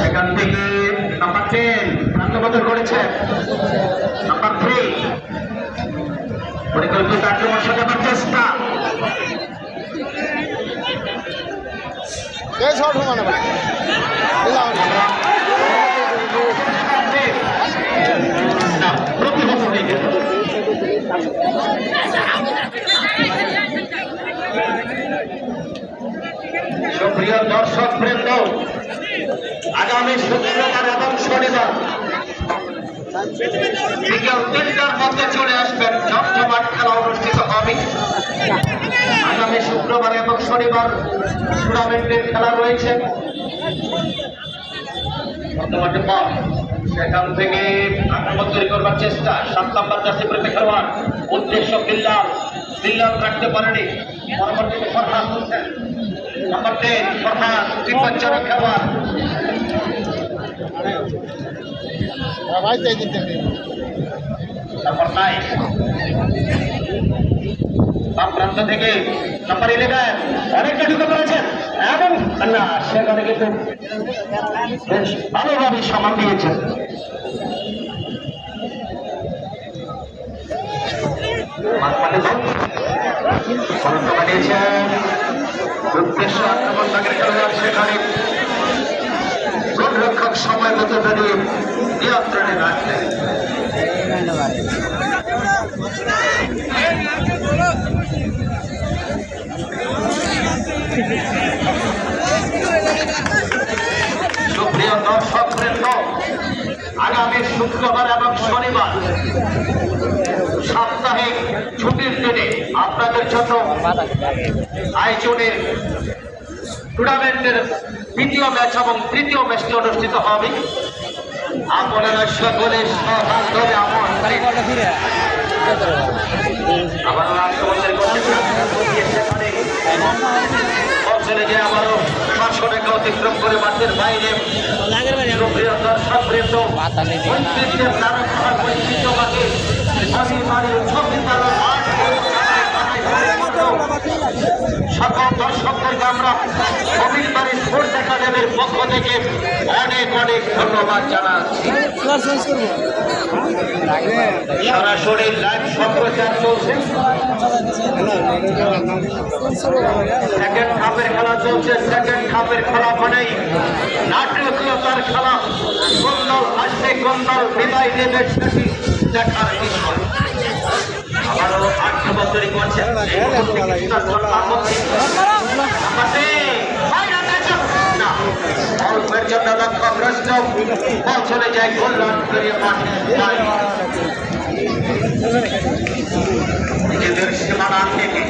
সেখান থেকে নাম্বার 10 প্রান্তবদল করেছে নাম্বার 3 পরিকল্পিত আক্রমণ সাজানোর চেষ্টা প্রতিহত হয়ে গেল। সুপ্রিয় দর্শক বৃন্দ, আগামী শুক্রবার এবং শনিবার বিকেল 3টার মধ্যে চলে আসবেন। জমজমাট খেলা অনুষ্ঠিত হবে। আগামী শুক্রবার এবং শনিবার টুর্নামেন্টের খেলা রয়েছে। বর্তমানে পর সেখান থেকে আক্রমণ তৈরি করবার চেষ্টা 7 নম্বর জার্সি পরে খেলোয়াড় উদ্দেশ্য বিল্লাল রাখতে পারেনি। পরবর্তীতে ফরহাদ হোসেন নাম্বার 10 ফরহাদ বিপজ্জনক খেলোয়াড় তারপর নাই বাম প্রান্ত থেকে নাম্বার 11 অনেকটা ঢুকে পড়েছেন এবং না সেখানে কিন্তু বেশ ভালোভাবে সামাল দিয়েছেন। উদ্দেশ্য আক্রমণ তাকে খেলোয়াড় সেখানে গোলরক্ষক সময় মতো বেরিয়ে নিয়ন্ত্রণে রাখলেন। সুপ্রিয় দর্শক বৃন্দ, আগামী শুক্রবার এবং শনিবার সাপ্তাহিক ছুটির দিনে আপনাদের জন্য আয়োজনের টুর্নামেন্টের দ্বিতীয় ম্যাচ এবং তৃতীয় ম্যাচটি অনুষ্ঠিত হবে। আপনারা সকলে সহভাবে অঞ্চলে যে আবারও 500 টাকা অতিক্রম করে মাঠের বাইরে দর্শক বৃন্দ সকল দর্শকদেরকে আমরা অবিলবাড়ি স্পোর্টস একাডেমির পক্ষ থেকে অনেক ধন্যবাদ জানাচ্ছি। সরাসরি লাইভ সম্প্রচার চলছে। সেকেন্ড হাফের খেলা চলছে। সেকেন্ড হাফের খেলা মানেই নাটকীয়তার খেলা। কোন দল আসবে কোন দল বিদায় নেবে সেটি দেখার বিষয়। আবারও 8 বছরই করছে অল্পের জন্য লক্ষ্যভ্রষ্ট বল চলে যায় গোল রান করিয়ে মাঠে নিজেদের সীমানা থেকে